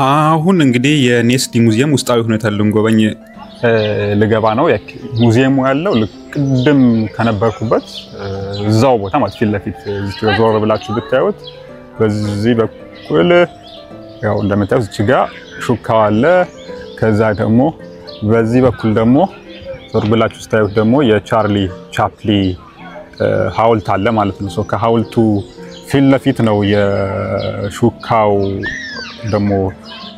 አሁን እንግዲህ የኔስዲ ሙዚየም ውስጣዊ ሁኔታ ልንጎበኝ ልገባ ነው። ሙዚየሙ ያለው ለቅድም ከነበርኩበት እዛው ቦታ ማለት ፊት ለፊት ዞር ብላችሁ ብታዩት በዚህ በኩል ያው እንደምታዩት እዚህ ጋር ሹካው አለ። ከዛ ደግሞ በዚህ በኩል ደግሞ ዞር ብላችሁ ስታዩት ደግሞ የቻርሊ ቻፕሊ ሐውልት አለ ማለት ነው። ሶ ከሐውልቱ ፊት ለፊት ነው የሹካው ደግሞ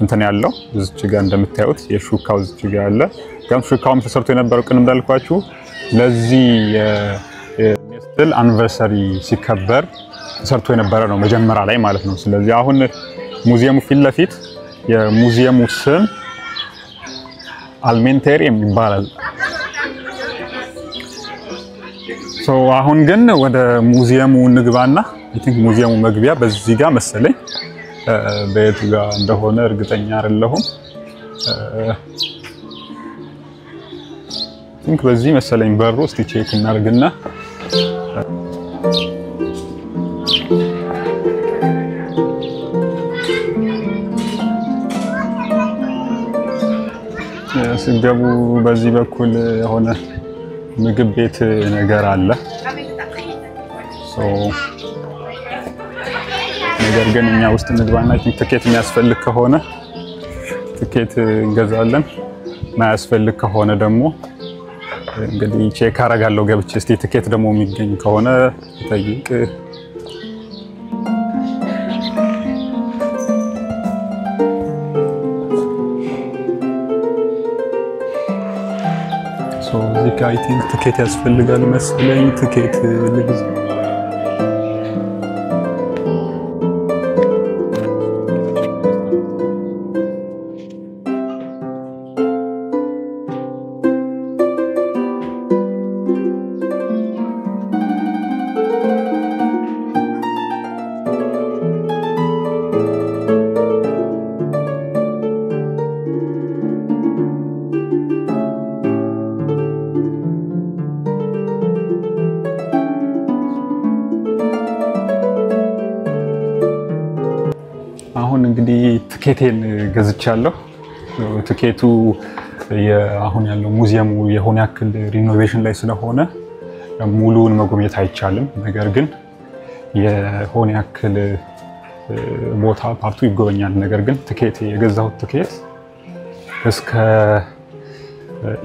እንትን ያለው እዚህ ጋር እንደምታዩት የሹካው እዚህ ጋር አለ። ግን ሹካውም ተሰርቶ የነበረው ቅድም እንዳልኳችሁ ለዚህ የኔስትል አንቨርሰሪ ሲከበር ተሰርቶ የነበረ ነው መጀመሪያ ላይ ማለት ነው። ስለዚህ አሁን ሙዚየሙ ፊት ለፊት የሙዚየሙ ስም አልሜንቴሪየም ይባላል። ሶ አሁን ግን ወደ ሙዚየሙ እንግባና አይ ቲንክ ሙዚየሙ መግቢያ በዚህ ጋር መሰለኝ በየቱ ጋር እንደሆነ እርግጠኛ አይደለሁም። ቲንክ በዚህ መሰለኝ በሩ እስቲ ቼክ እናርግና ሲገቡ በዚህ በኩል የሆነ ምግብ ቤት ነገር አለ። ነገር ግን እኛ ውስጥ እንግባና ትኬት የሚያስፈልግ ከሆነ ትኬት እንገዛለን። ማያስፈልግ ከሆነ ደግሞ እንግዲህ ቼክ አረጋለሁ ገብቼ እስቲ ትኬት ደግሞ የሚገኝ ከሆነ ጠይቅ። እዚህ ጋር አይ ቲንክ ትኬት ያስፈልጋል መሰለኝ። ትኬት ልግዛ። አሁን እንግዲህ ትኬቴን ገዝቻለሁ። ትኬቱ አሁን ያለው ሙዚየሙ የሆነ ያክል ሪኖቬሽን ላይ ስለሆነ ሙሉውን መጎብኘት አይቻልም። ነገር ግን የሆነ ያክል ቦታ ፓርቱ ይጎበኛል። ነገር ግን ትኬት የገዛሁት ትኬት እስከ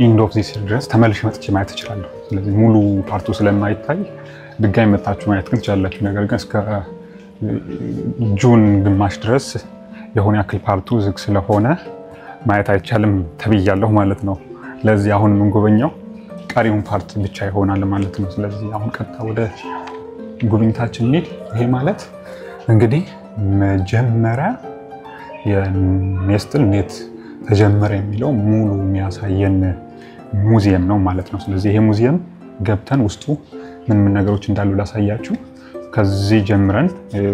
ኢንድ ኦፍ ዚስ ድረስ ተመልሼ መጥቼ ማየት እችላለሁ። ስለዚህ ሙሉ ፓርቱ ስለማይታይ ድጋሚ መጣችሁ ማየት ግን ትችላላችሁ። ነገር ግን እስከ ጁን ግማሽ ድረስ የሆነ ያክል ፓርቱ ዝግ ስለሆነ ማየት አይቻልም ተብያለሁ ማለት ነው። ለዚህ አሁን የምንጎበኘው ቀሪውን ፓርት ብቻ ይሆናል ማለት ነው። ስለዚህ አሁን ቀጥታ ወደ ጉብኝታችን እንሂድ። ይሄ ማለት እንግዲህ መጀመሪያ የኔስትል እንዴት ተጀመረ የሚለው ሙሉ የሚያሳየን ሙዚየም ነው ማለት ነው። ስለዚህ ይሄ ሙዚየም ገብተን ውስጡ ምን ነገሮች እንዳሉ ላሳያችሁ። ከዚህ ጀምረን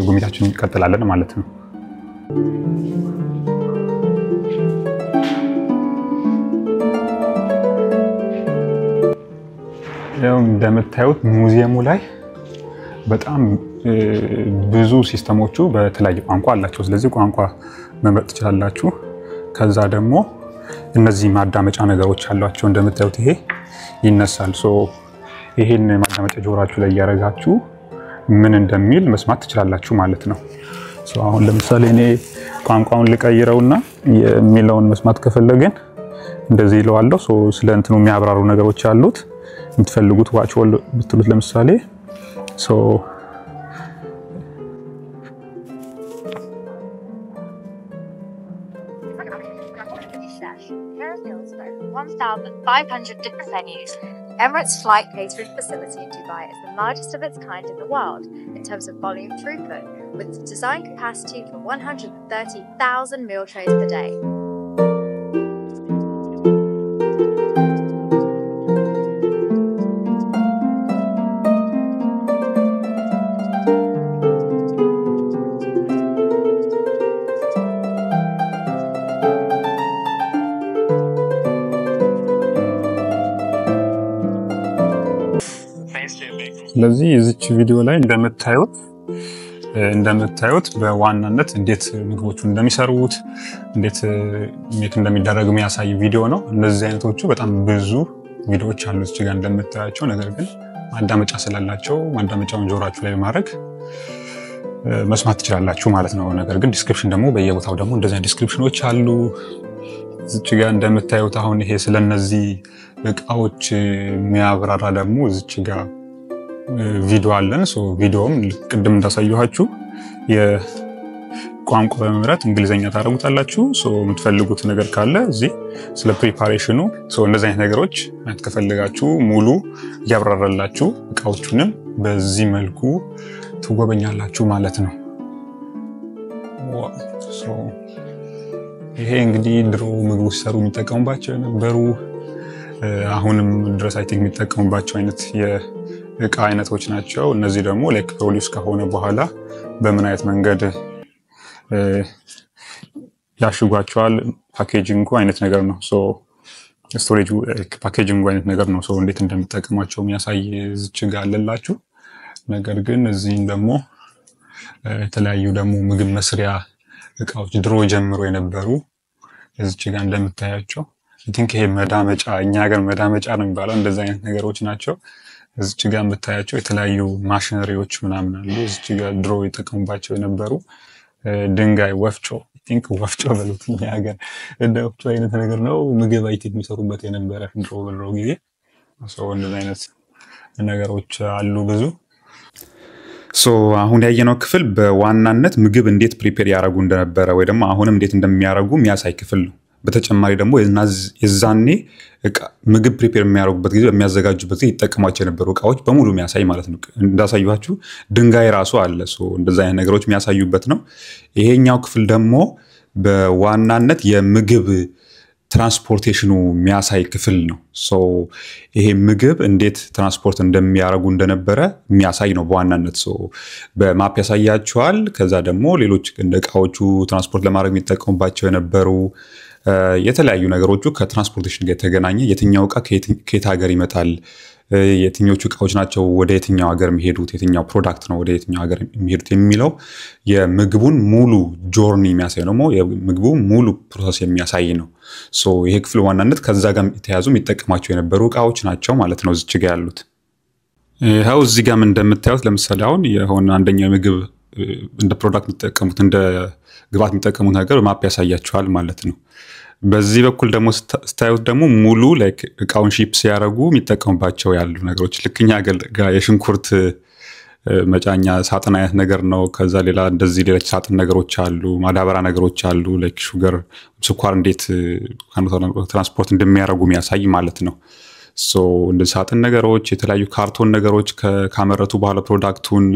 ጉብኝታችንን እንቀጥላለን ማለት ነው። ያው እንደምታዩት ሙዚየሙ ላይ በጣም ብዙ ሲስተሞቹ በተለያየ ቋንቋ አላቸው። ስለዚህ ቋንቋ መምረጥ ትችላላችሁ። ከዛ ደግሞ እነዚህ ማዳመጫ ነገሮች አሏቸው። እንደምታዩት ይሄ ይነሳል። ሶ ይሄን ማዳመጫ ጆሮአችሁ ላይ ያረጋችሁ ምን እንደሚል መስማት ትችላላችሁ ማለት ነው። ሶ አሁን ለምሳሌ እኔ ቋንቋውን ልቀይረውና የሚለውን መስማት ከፈለግን እንደዚህ ይለዋለሁ። ሶ ስለ እንትኑ የሚያብራሩ ነገሮች አሉት። የምትፈልጉት ዋች ኦል ብትሉት ለምሳሌ ሶ Emirates Flight Catering Facility in Dubai is the largest of its kind in the world in terms of volume throughput, with design capacity for 130,000 meal trays per day. ስለዚህ እዚች ቪዲዮ ላይ እንደምታዩት እንደምታዩት በዋናነት እንዴት ምግቦቹ እንደሚሰሩት እንዴት ሜክ እንደሚደረግ የሚያሳይ ቪዲዮ ነው። እነዚህ አይነቶቹ በጣም ብዙ ቪዲዮዎች አሉ እዚህ ጋር እንደምታያቸው። ነገር ግን ማዳመጫ ስላላቸው ማዳመጫውን ጆሮአችሁ ላይ በማድረግ መስማት ትችላላችሁ ማለት ነው። ነገር ግን ዲስክሪፕሽን ደግሞ በየቦታው ደግሞ እንደዚህ አይነት ዲስክሪፕሽኖች አሉ። እዚህ ጋር እንደምታዩት አሁን ይሄ ስለነዚህ እቃዎች የሚያብራራ ደግሞ እዚህ ጋር ቪዲዮ አለን። ቪዲዮም ቅድም እንዳሳየኋችሁ የቋንቋ በመምረጥ እንግሊዘኛ ታደርጉታላችሁ። የምትፈልጉት ነገር ካለ እዚህ ስለ ፕሪፓሬሽኑ እንደዚህ አይነት ነገሮች ማለት ከፈልጋችሁ ሙሉ ያብራራላችሁ እቃዎቹንም በዚህ መልኩ ትጎበኛላችሁ ማለት ነው። ይሄ እንግዲህ ድሮ ምግብ ሲሰሩ የሚጠቀሙባቸው የነበሩ አሁንም ድረስ አይ ቲንክ የሚጠቀሙባቸው አይነት የእቃ አይነቶች ናቸው። እነዚህ ደግሞ ላይክ ፕሮዲዩስ ከሆነ በኋላ በምን አይነት መንገድ ያሽጓቸዋል ፓኬጂንጉ አይነት ነገር ነው። ስቶሬጁ ፓኬጂንጉ አይነት ነገር ነው። እንዴት እንደሚጠቀሟቸው የሚያሳይ እዚች ጋር አለላችሁ። ነገር ግን እዚህም ደግሞ የተለያዩ ደግሞ ምግብ መስሪያ እቃዎች ድሮ ጀምሮ የነበሩ እዚች ጋር እንደምታያቸው አይ ቲንክ ይሄ መዳመጫ እኛ ሀገር መዳመጫ ነው የሚባለው እንደዛ አይነት ነገሮች ናቸው። እዚች ጋር የምታያቸው የተለያዩ ማሽነሪዎች ምናምን አሉ። እዚች ጋር ድሮ ይጠቀሙባቸው የነበሩ ድንጋይ ወፍጮ አይ ቲንክ ወፍጮ በሉት እኛ ሀገር እንደ ወፍጮ አይነት ነገር ነው። ምግብ አይ ቲንክ የሚሰሩበት የነበረ ድሮ ጊዜ እንደዛ አይነት ነገሮች አሉ ብዙ። አሁን ያየነው ክፍል በዋናነት ምግብ እንዴት ፕሪፔር ያደርጉ እንደነበረ ወይ ደግሞ አሁንም እንዴት እንደሚያደርጉ የሚያሳይ ክፍል ነው። በተጨማሪ ደግሞ የዛኔ ምግብ ፕሪፔር የሚያደርጉበት ጊዜ በሚያዘጋጁበት ጊዜ ይጠቀሟቸው የነበሩ እቃዎች በሙሉ የሚያሳይ ማለት ነው። እንዳሳዩዋችሁ ድንጋይ ራሱ አለ። እንደዛ አይነት ነገሮች የሚያሳዩበት ነው። ይሄኛው ክፍል ደግሞ በዋናነት የምግብ ትራንስፖርቴሽኑ የሚያሳይ ክፍል ነው። ይሄ ምግብ እንዴት ትራንስፖርት እንደሚያደርጉ እንደነበረ የሚያሳይ ነው በዋናነት። በማፕ ያሳያቸዋል። ከዛ ደግሞ ሌሎች እንደ እቃዎቹ ትራንስፖርት ለማድረግ የሚጠቀሙባቸው የነበሩ የተለያዩ ነገሮቹ ከትራንስፖርቴሽን ጋር የተገናኘ የትኛው እቃ ከየት ሀገር ይመጣል፣ የትኞቹ እቃዎች ናቸው ወደ የትኛው ሀገር የሚሄዱት፣ የትኛው ፕሮዳክት ነው ወደ የትኛው ሀገር የሚሄዱት የሚለው የምግቡን ሙሉ ጆርኒ የሚያሳይ ነው። የምግቡ ሙሉ ፕሮሰስ የሚያሳይ ነው። ይሄ ክፍል ዋናነት ከዛ ጋር የተያዙ የሚጠቀማቸው የነበሩ እቃዎች ናቸው ማለት ነው እዚች ጋር ያሉት። ይኸው እዚህ ጋር እንደምታዩት ለምሳሌ አሁን የሆነ አንደኛው ምግብ እንደ ፕሮዳክት የሚጠቀሙት እንደ ግብአት የሚጠቀሙት ነገር ማፕ ያሳያቸዋል ማለት ነው። በዚህ በኩል ደግሞ ስታዩት ደግሞ ሙሉ ላይክ እቃውን ሺፕ ሲያደርጉ የሚጠቀሙባቸው ያሉ ነገሮች ልክኛ ጋር የሽንኩርት መጫኛ ሳጥን አይነት ነገር ነው። ከዛ ሌላ እንደዚህ ሌሎች ሳጥን ነገሮች አሉ፣ ማዳበራ ነገሮች አሉ። ላይክ ሹገር ስኳር እንዴት ትራንስፖርት እንደሚያደርጉ የሚያሳይ ማለት ነው። እንደዚህ ሳጥን ነገሮች የተለያዩ ካርቶን ነገሮች ካመረቱ በኋላ ፕሮዳክቱን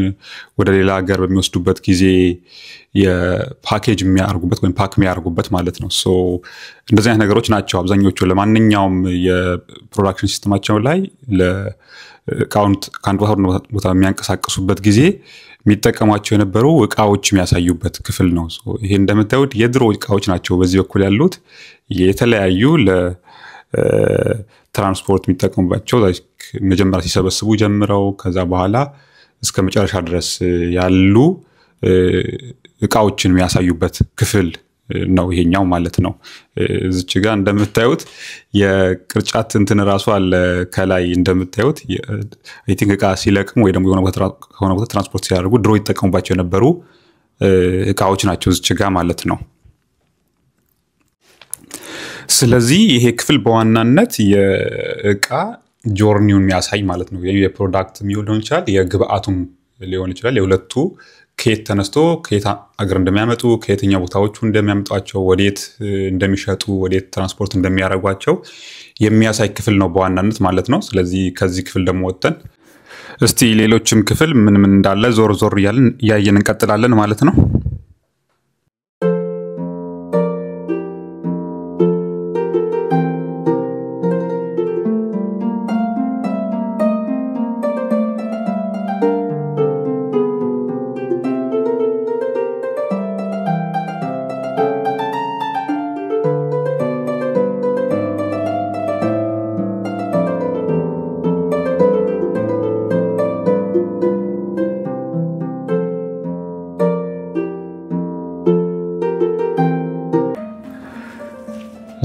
ወደ ሌላ ሀገር በሚወስዱበት ጊዜ የፓኬጅ የሚያርጉበት ወይም ፓክ የሚያርጉበት ማለት ነው። እንደዚህ አይነት ነገሮች ናቸው አብዛኞቹ ለማንኛውም የፕሮዳክሽን ሲስተማቸው ላይ ለእቃውን ከአንድ ቦታ የሚያንቀሳቅሱበት ጊዜ የሚጠቀሟቸው የነበሩ እቃዎች የሚያሳዩበት ክፍል ነው። ይሄ እንደምታዩት የድሮ እቃዎች ናቸው በዚህ በኩል ያሉት የተለያዩ ትራንስፖርት የሚጠቀሙባቸው መጀመሪያ ሲሰበስቡ ጀምረው ከዛ በኋላ እስከ መጨረሻ ድረስ ያሉ እቃዎችን የሚያሳዩበት ክፍል ነው ይሄኛው ማለት ነው። እዚች ጋር እንደምታዩት የቅርጫት እንትን ራሱ አለ ከላይ እንደምታዩት አይ ቲንክ እቃ ሲለቅሙ ወይ ደግሞ የሆነ ቦታ ትራንስፖርት ሲያደርጉ ድሮ ይጠቀሙባቸው የነበሩ እቃዎች ናቸው እዚች ጋር ማለት ነው። ስለዚህ ይሄ ክፍል በዋናነት የእቃ ጆርኒውን የሚያሳይ ማለት ነው። የፕሮዳክት ሊሆን ይችላል የግብአቱም ሊሆን ይችላል የሁለቱ ከየት ተነስቶ ከየት አገር እንደሚያመጡ ከየትኛው ቦታዎቹ እንደሚያመጧቸው ወዴት እንደሚሸጡ ወዴት ትራንስፖርት እንደሚያደርጓቸው የሚያሳይ ክፍል ነው በዋናነት ማለት ነው። ስለዚህ ከዚህ ክፍል ደግሞ ወጥተን እስቲ ሌሎችም ክፍል ምን እንዳለ ዞር ዞር እያየን እንቀጥላለን ማለት ነው።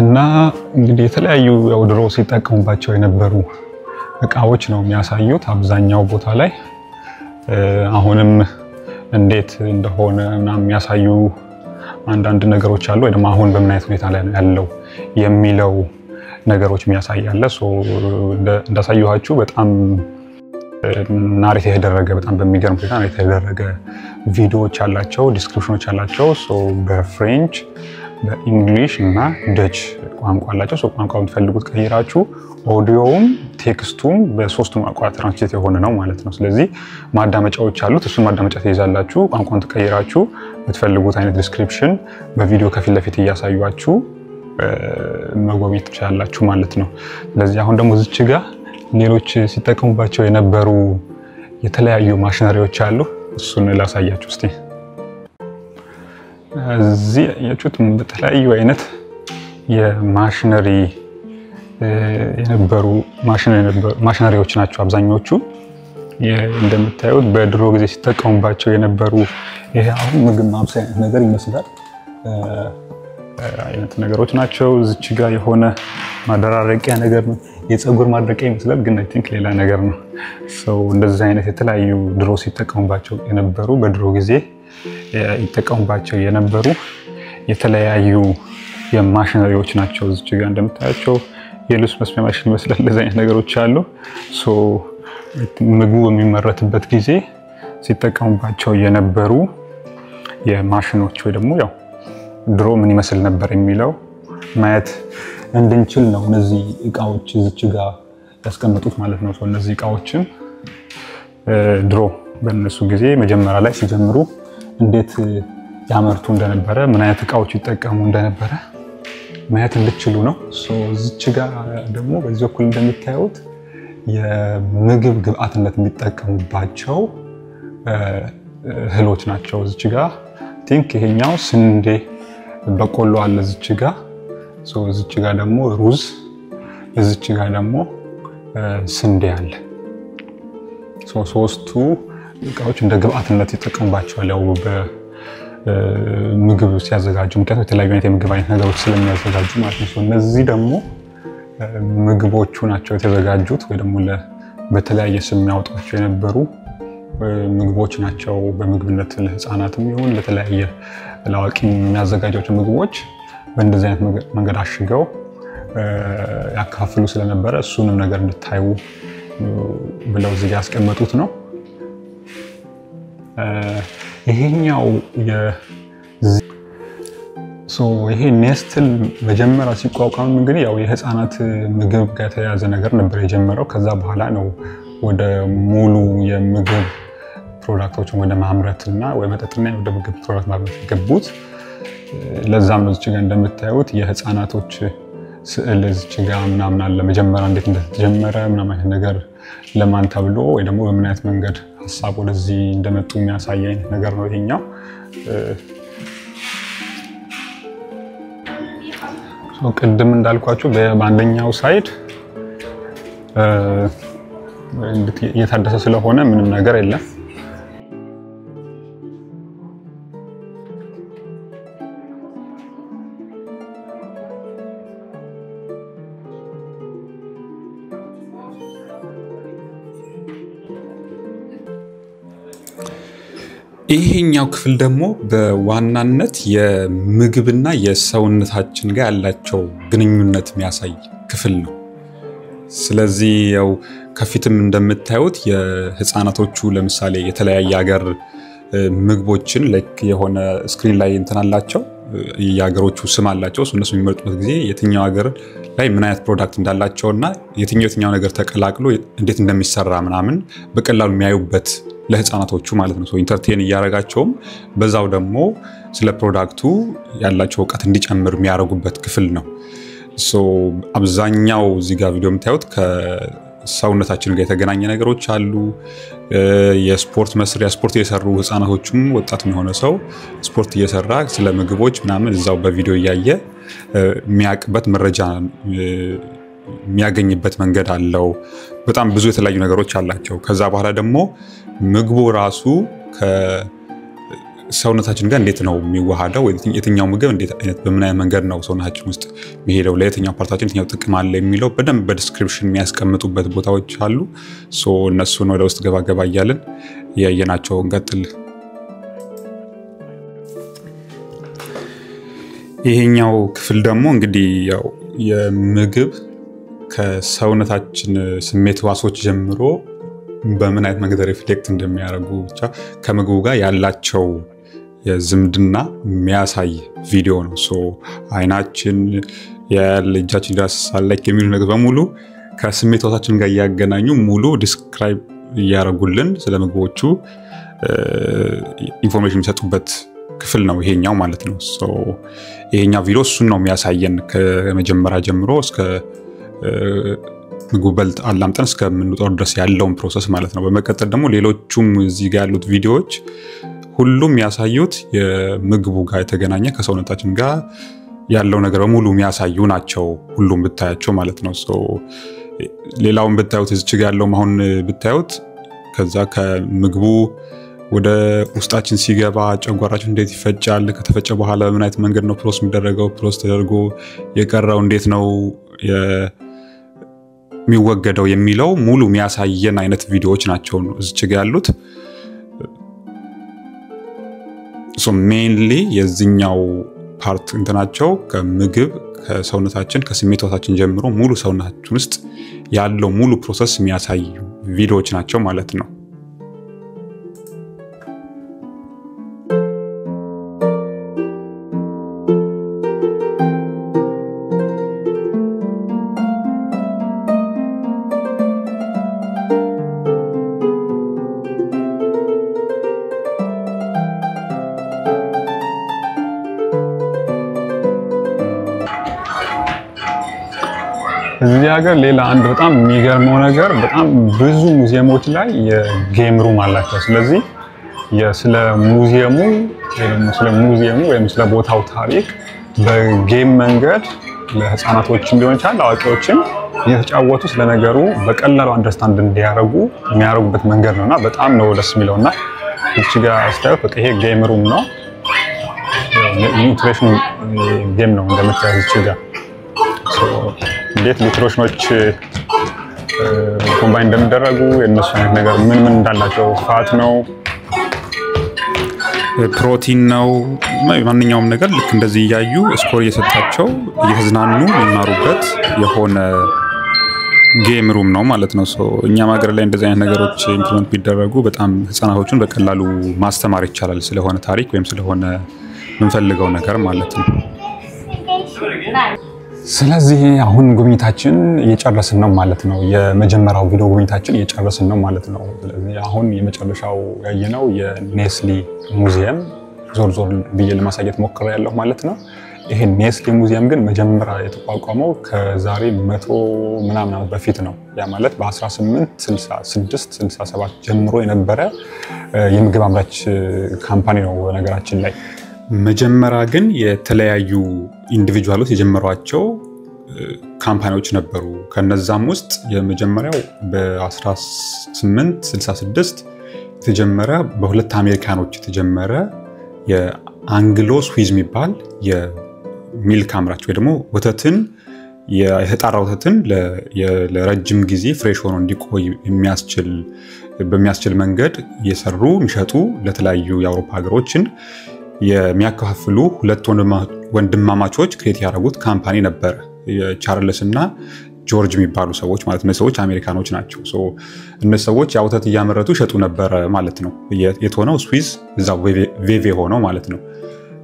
እና እንግዲህ የተለያዩ ያው ድሮ ሲጠቀሙባቸው የነበሩ እቃዎች ነው የሚያሳዩት አብዛኛው ቦታ ላይ አሁንም እንዴት እንደሆነ እና የሚያሳዩ አንዳንድ ነገሮች አሉ ወይ ደግሞ አሁን በምን አይነት ሁኔታ ላይ ያለው የሚለው ነገሮች የሚያሳያለ እንዳሳየኋችሁ በጣም ናሬት የተደረገ በጣም በሚገርም ሁኔታ ናሬት የተደረገ ቪዲዮዎች አላቸው ዲስክሪፕሽኖች አላቸው በፍሬንች በእንግሊሽ እና ደች ቋንቋ አላቸው ቋንቋውን ትፈልጉት ቀይራችሁ ኦዲዮውም ቴክስቱም በሶስቱም ቋንቋ ትራንስሌት የሆነ ነው ማለት ነው ስለዚህ ማዳመጫዎች አሉት እሱን ማዳመጫ ትይዛላችሁ ቋንቋውን ተቀይራችሁ በትፈልጉት አይነት ዲስክሪፕሽን በቪዲዮ ከፊት ለፊት እያሳዩአችሁ መጎብኘት ትችላላችሁ ማለት ነው ስለዚህ አሁን ደግሞ እዚች ጋር ሌሎች ሲጠቀሙባቸው የነበሩ የተለያዩ ማሽነሪዎች አሉ እሱን ላሳያችሁ እስቲ እዚህ ያያችሁት በተለያዩ አይነት የማሽነሪ የነበሩ ማሽነሪዎች ናቸው አብዛኞቹ እንደምታዩት በድሮ ጊዜ ሲጠቀሙባቸው የነበሩ ይሄ አሁን ምግብ ማብሰያ ነገር ይመስላል አይነት ነገሮች ናቸው እዚች ጋር የሆነ ማደራረቂያ ነገር ነው የፀጉር ማድረቂያ ይመስላል ግን አይ ቲንክ ሌላ ነገር ነው እንደዚህ አይነት የተለያዩ ድሮ ሲጠቀሙባቸው የነበሩ በድሮ ጊዜ ይጠቀሙባቸው የነበሩ የተለያዩ የማሽነሪዎች ናቸው እዚች ጋር እንደምታያቸው የልብስ መስፊያ ማሽን ይመስላል እንደዚህ አይነት ነገሮች አሉ ምግቡ በሚመረትበት ጊዜ ሲጠቀሙባቸው የነበሩ የማሽኖች ወይ ደግሞ ያው ድሮ ምን ይመስል ነበር የሚለው ማየት እንድንችል ነው እነዚህ እቃዎች እዚች ጋር ያስቀመጡት ማለት ነው እነዚህ እቃዎችን ድሮ በእነሱ ጊዜ መጀመሪያ ላይ ሲጀምሩ እንዴት ያመርቱ እንደነበረ ምን አይነት እቃዎች ይጠቀሙ እንደነበረ ማየት እንድትችሉ ነው እዚች ጋር ደግሞ በዚህ በኩል እንደምታዩት የምግብ ግብአትነት የሚጠቀሙባቸው እህሎች ናቸው እዚች ጋር ቲንክ ይሄኛው ስንዴ በቆሎ አለ እዚች ጋር እዚች ጋር ደግሞ ሩዝ እዚች ጋር ደግሞ ስንዴ አለ ሶስቱ እቃዎች እንደ ግብአትነት ይጠቀሙባቸዋል ያው በምግብ ሲያዘጋጁ ምክንያቱም የተለያዩ አይነት የምግብ አይነት ነገሮች ስለሚያዘጋጁ ማለት ነው እነዚህ ደግሞ ምግቦቹ ናቸው የተዘጋጁት ወይ ደግሞ በተለያየ ስም ያወጣቸው የነበሩ ምግቦች ናቸው በምግብነት ለህፃናትም ይሁን ለተለያየ ለአዋቂ የሚያዘጋጇቸው ምግቦች በእንደዚህ አይነት መንገድ አሽገው ያካፍሉ ስለነበረ እሱንም ነገር እንድታዩ ብለው እዚህ ያስቀመጡት ነው ይሄኛው ይሄ ኔስትል መጀመሪያ ሲቋቋም እንግዲህ ያው የህፃናት ምግብ ጋር የተያያዘ ነገር ነበር የጀመረው ከዛ በኋላ ነው ወደ ሙሉ የምግብ ፕሮዳክቶችን ወደ ማምረትና ወይ መጠጥና ወደ ምግብ ፕሮዳክት ማምረት የገቡት ለዛም ነው እዚህ ጋር እንደምታዩት የህፃናቶች ስዕል እዚህ ጋር ምናምን አለ መጀመሪያ እንዴት እንደተጀመረ ምናምን አይነት ነገር ለማን ተብሎ ወይ ደግሞ በምን አይነት መንገድ ሐሳብ ወደዚህ እንደመጡ የሚያሳይ አይነት ነገር ነው ይሄኛው ቅድም እንዳልኳችሁ በአንደኛው ሳይድ እየታደሰ ስለሆነ ምንም ነገር የለም ይሄኛው ክፍል ደግሞ በዋናነት የምግብና የሰውነታችን ጋር ያላቸው ግንኙነት የሚያሳይ ክፍል ነው ስለዚህ ያው ከፊትም እንደምታዩት የህፃናቶቹ ለምሳሌ የተለያየ ሀገር ምግቦችን የሆነ ስክሪን ላይ እንተናላቸው የሀገሮቹ ስም አላቸው እነሱ የሚመርጡበት ጊዜ የትኛው ሀገር ላይ ምን አይነት ፕሮዳክት እንዳላቸውና የትኛው ነገር ተቀላቅሎ እንዴት እንደሚሰራ ምናምን በቀላሉ የሚያዩበት ለህፃናቶቹ ማለት ነው ኢንተርቴን ያያረጋቸውም በዛው ደግሞ ስለ ፕሮዳክቱ ያላቸው ዕውቀት እንዲጨምር የሚያረጉበት ክፍል ነው አብዛኛው እዚህ ጋር ቪዲዮ የምታዩት ከሰውነታችን ጋር የተገናኘ ነገሮች አሉ የስፖርት መስሪያ ስፖርት እየሰሩ ህፃናቶቹም ወጣት የሆነ ሰው ስፖርት እየሰራ ስለ ምግቦች ምናምን እዛው በቪዲዮ ያያየ የሚያቅበት መረጃ የሚያገኝበት መንገድ አለው በጣም ብዙ የተለያዩ ነገሮች አላቸው ከዛ በኋላ ደግሞ ምግቡ ራሱ ሰውነታችን ጋር እንዴት ነው የሚዋሃደው ወይ የትኛው ምግብ እንዴት አይነት በምን አይነት መንገድ ነው ሰውነታችን ውስጥ የሚሄደው ለየትኛው ፓርታችን የትኛው ጥቅም አለ የሚለው በደንብ በዲስክሪፕሽን የሚያስቀምጡበት ቦታዎች አሉ ሶ እነሱን ወደ ውስጥ ገባ እያልን ያየናቸው እንቀጥል ይሄኛው ክፍል ደግሞ እንግዲህ ያው የምግብ ከሰውነታችን ስሜት ዋሶች ጀምሮ በምን አይነት መንገድ ሪፍሌክት እንደሚያደርጉ ብቻ ከምግቡ ጋር ያላቸው የዝምድና የሚያሳይ ቪዲዮ ነው ሶ አይናችን የልጃችን ዳስሳል ላይ የሚሉ ነገር በሙሉ ከስሜት ዋሳችን ጋር ያገናኙ ሙሉ ዲስክራይብ ያረጉልን ስለ ምግቦቹ ኢንፎርሜሽን የሚሰጡበት ክፍል ነው ይሄኛው ማለት ነው ሶ ይሄኛው ቪዲዮ እሱን ነው የሚያሳየን ከመጀመሪያ ጀምሮ እስከ ምግቡ በልጥ አላምጠን እስከምንወጣው ድረስ ያለውን ፕሮሰስ ማለት ነው በመቀጠል ደግሞ ሌሎቹም እዚህ ጋር ያሉት ቪዲዮዎች ሁሉም ያሳዩት የምግቡ ጋር የተገናኘ ከሰውነታችን ጋር ያለው ነገር በሙሉ የሚያሳዩ ናቸው ሁሉም ብታያቸው ማለት ነው ሶ ሌላውን ብታዩት እዚህ ጋር ያለው አሁን ብታዩት ከዛ ከምግቡ ወደ ውስጣችን ሲገባ ጨጓራችን እንዴት ይፈጫል ከተፈጨ በኋላ ምን አይነት መንገድ ነው ፕሮሰስ የሚደረገው ፕሮሰስ ተደርጎ የቀረው እንዴት ነው የሚወገደው የሚለው ሙሉ የሚያሳየን አይነት ቪዲዮዎች ናቸው እዚህ ጋር ያሉት ሶ ሜንሊ የዚህኛው ፓርት እንትናቸው ከምግብ ከሰውነታችን ከስሜት ዋሳችን ጀምሮ ሙሉ ሰውነታችን ውስጥ ያለው ሙሉ ፕሮሰስ የሚያሳዩ ቪዲዮዎች ናቸው ማለት ነው እዚህ ሀገር ሌላ አንድ በጣም የሚገርመው ነገር በጣም ብዙ ሙዚየሞች ላይ የጌም ሩም አላቸው ስለዚህ ስለ ሙዚየሙ ወይም ስለ ቦታው ታሪክ በጌም መንገድ ለህፃናቶችም ሊሆን ይችላል አዋቂዎችም እየተጫወቱ ስለ ነገሩ በቀላሉ አንደርስታንድ እንዲያደርጉ የሚያደርጉበት መንገድ ነውና በጣም ነው ደስ የሚለውና እዚህ ጋር አስተያየት በቃ ይሄ ጌም ሩም ነው ኒውትሪሽን ጌም ነው እንደምታዩት እዚህ ጋር እንዴት ኒውትሪሽኖች ኮምባይን እንደሚደረጉ የነሱ አይነት ነገር ምን እንዳላቸው ፋት ነው ፕሮቲን ነው ማንኛውም ነገር ልክ እንደዚህ ያዩ ስኮር እየሰጣቸው እየተዝናኑ የሚማሩበት የሆነ ጌም ሩም ነው ማለት ነው ሶ እኛም ሀገር ላይ እንደዚህ አይነት ነገሮች ኢምፕሊመንት ቢደረጉ በጣም ህፃናቶችን በቀላሉ ማስተማር ይቻላል ስለሆነ ታሪክ ወይም ስለሆነ ምንፈልገው ነገር ማለት ነው ስለዚህ አሁን ጉብኝታችን እየጨረስን ነው ማለት ነው የመጀመሪያው ቪዲዮ ጉብኝታችን እየጨረስን ነው ማለት ነው ስለዚህ አሁን የመጨረሻው ያየነው የኔስሊ ሙዚየም ዞር ብዬ ለማሳየት ሞክሬያለሁ ማለት ነው ይሄ ኔስሊ ሙዚየም ግን መጀመሪያ የተቋቋመው ከዛሬ 100 ምናምን ዓመት በፊት ነው ያ ማለት በ1866 67 ጀምሮ የነበረ የምግብ አምራች ካምፓኒ ነው ነገራችን ላይ መጀመሪያ ግን የተለያዩ ኢንዲቪጁዋሎች የጀመሯቸው ካምፓኒዎች ነበሩ ከነዛም ውስጥ የመጀመሪያው በ1866 የተጀመረ በሁለት አሜሪካኖች የተጀመረ የአንግሎ ስዊዝ የሚባል የሚልክ አምራች ወይ ደግሞ ወተትን የተጣራ ወተትን ለረጅም ጊዜ ፍሬሽ ሆኖ እንዲቆይ በሚያስችል መንገድ እየሰሩ የሚሸጡ ለተለያዩ የአውሮፓ ሀገሮችን የሚያከፋፍሉ ሁለት ወንድማማቾች ክሬት ያደረጉት ካምፓኒ ነበር ቻርልስ እና ጆርጅ የሚባሉ ሰዎች ማለት ነው ሰዎች አሜሪካኖች ናቸው ሶ እነዚህ ሰዎች ያወተት እያመረቱ ሸጡ ነበር ማለት ነው የተሆነው ስዊዝ እዛው ቬቬ ሆነው ማለት ነው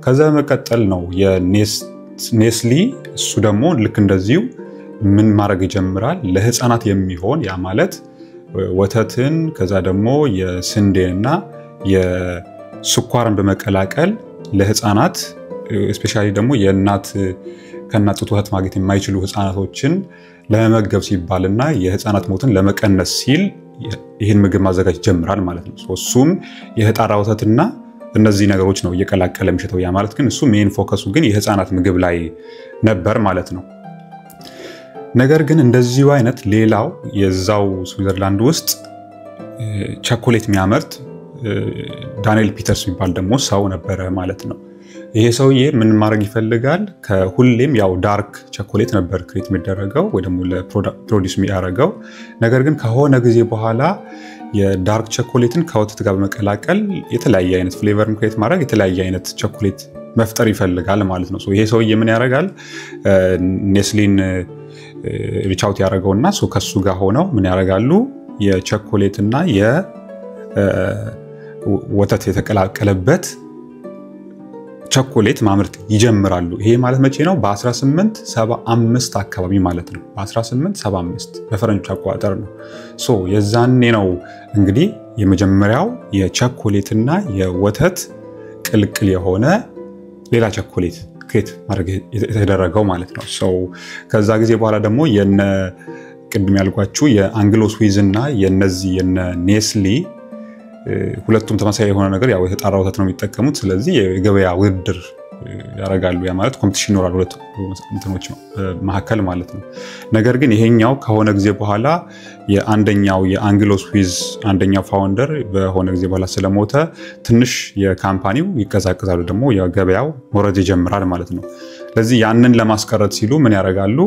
ከዛ መቀጠል ነው የኔስሊ እሱ ደግሞ ልክ እንደዚሁ ምን ማድረግ ይጀምራል ለህፃናት የሚሆን ያ ማለት ወተትን ከዛ ደግሞ የስንዴና ስኳርን በመቀላቀል ለህፃናት ስፔሻሊ ደግሞ ከእናት ጡት ወተት ማግኘት የማይችሉ ህፃናቶችን ለመመገብ ሲባልና የህፃናት ሞትን ለመቀነስ ሲል ይሄን ምግብ ማዘጋጀት ጀምራል ማለት ነው እሱም የህጣራ ወተትና እነዚህ ነገሮች ነው እየቀላቀለ የሚሸጠው ያ ማለት ግን እሱ ሜን ፎከሱ ግን የህፃናት ምግብ ላይ ነበር ማለት ነው ነገር ግን እንደዚሁ አይነት ሌላው የዛው ስዊዘርላንድ ውስጥ ቸኮሌት የሚያመርት ዳንኤል ፒተርስ የሚባል ደግሞ ሰው ነበረ ማለት ነው ይሄ ሰውዬ ምን ማድረግ ይፈልጋል ከሁሌም ያው ዳርክ ቸኮሌት ነበር ክሬት የሚደረገው ወይ ደግሞ ለፕሮዲዩስ የሚያደርገው ነገር ግን ከሆነ ጊዜ በኋላ የዳርክ ቸኮሌትን ከወተት ጋር በመቀላቀል የተለያየ አይነት ፍሌቨርን ክሬት ማድረግ የተለያየ አይነት ቸኮሌት መፍጠር ይፈልጋል ማለት ነው ሶ ይሄ ሰውዬ ምን ያደርጋል ኔስሊን ሪቻውት ያደርገውና ሶ ከሱ ጋር ሆነው ምን ያደርጋሉ የቸኮሌትና የወተት የተቀላቀለበት ቸኮሌት ማምረት ይጀምራሉ ይሄ ማለት መቼ ነው በ1875 አካባቢ ማለት ነው በ1875 በፈረንጆች አቆጣጠር ነው ሶ የዛኔ ነው እንግዲህ የመጀመሪያው የቸኮሌትና የወተት ቅልቅል የሆነ ሌላ ቸኮሌት ክሬት ማድረግ የተደረገው ማለት ነው ሶ ከዛ ጊዜ በኋላ ደግሞ የነ ቅድም ያልኳችሁ የአንግሎ ስዊዝ እና የነዚህ የነ ኔስሊ ሁለቱም ተመሳሳይ የሆነ ነገር ያው የተጣራ ወተት ነው የሚጠቀሙት ስለዚህ የገበያ ውድድር ያረጋሉ ያ ማለት ኮምፒቲሽን ይኖራል ሁለት እንትኖች መሐከል ማለት ነው ነገር ግን ይሄኛው ከሆነ ጊዜ በኋላ የአንደኛው የአንግሎ ስዊዝ አንደኛው ፋውንደር በሆነ ጊዜ በኋላ ስለሞተ ትንሽ የካምፓኒው ይቀዛቀዛሉ ደግሞ የገበያው ወረድ ይጀምራል ማለት ነው ስለዚህ ያንን ለማስቀረት ሲሉ ምን ያረጋሉ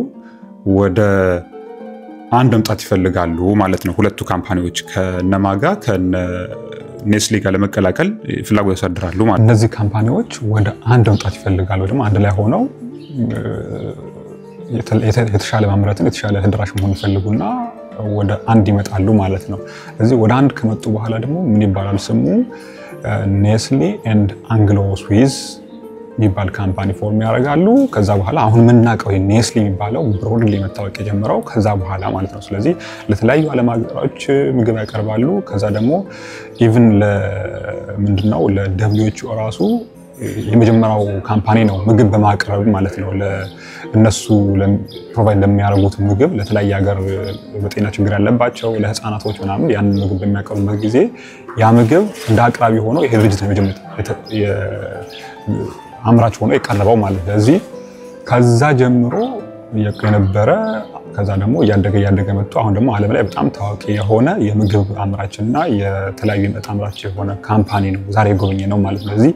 ወደ አንድ መምጣት ይፈልጋሉ ማለት ነው ሁለቱ ካምፓኒዎች ከነማጋ ከኔስሊ ጋር ለመቀላቀል ፍላጎት ያሳድራሉ ማለት እነዚህ ካምፓኒዎች ወደ አንድ መምጣት ይፈልጋሉ ደግሞ አንድ ላይ ሆነው የተሻለ ማምረትን የተሻለ ተደራሽ መሆን ይፈልጉና ወደ አንድ ይመጣሉ ማለት ነው ስለዚህ ወደ አንድ ከመጡ በኋላ ደግሞ ምን ይባላል ስሙ ኔስሊ ኤንድ አንግሎ ስዊዝ የሚባል ካምፓኒ ፎርም ያደርጋሉ ከዛ በኋላ አሁን ምንናቀው ኔስሊ የሚባለው ብሮድሊ መታወቅ የጀመረው ከዛ በኋላ ማለት ነው ስለዚህ ለተለያዩ ዓለም ሀገሮች ምግብ ያቀርባሉ ከዛ ደግሞ ኢቭን ለምንድነው ለDWHO ራሱ የመጀመሪያው ካምፓኒ ነው ምግብ በማቅረብ ማለት ነው ለነሱ ፕሮቫይድ ለሚያደርጉት ምግብ ለተለያየ ሀገር በጤና ችግር ያለባቸው ለህፃናቶች ምናምን ያን ምግብ በሚያቀርቡበት ጊዜ ያ ምግብ እንደ አቅራቢ ሆኖ ይሄ ድርጅት ነው አምራች ሆኖ የቀረበው ማለት ነው ስለዚህ ከዛ ጀምሮ የነበረ ከዛ ደግሞ ያደገ መጥቶ አሁን ደግሞ ዓለም ላይ በጣም ታዋቂ የሆነ የምግብ አምራችና የተለያዩ የመጠጥ አምራች የሆነ ካምፓኒ ነው ዛሬ ጎብኝነው ማለት ነው ስለዚህ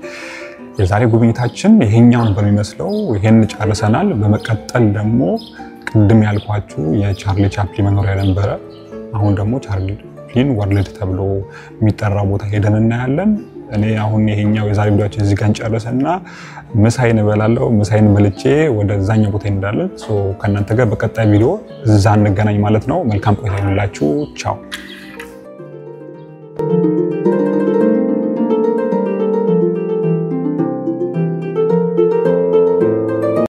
የዛሬ ጉብኝታችን ይሄኛው ነበር የሚመስለው ይሄን ጨርሰናል በመቀጠል ደግሞ ቅድም ያልኳችሁ የቻርሊ ቻፕሊን መኖሪያ ነበር አሁን ደግሞ ቻርሊ ቻፕሊን ወርልድ ተብሎ የሚጠራው ቦታ ሄደን እናያለን እኔ አሁን ይሄኛው የዛሬ ቪዲዮአችን እዚህ ጋር እንጨርሰና ምሳዬን እበላለሁ ምሳዬን በልቼ ወደዛኛው ቦታ እንዳለን ሶ ከናንተ ጋር በቀጣይ ቪዲዮ እዛ እንገናኝ ማለት ነው መልካም ቆይታ ይሁንላችሁ ቻው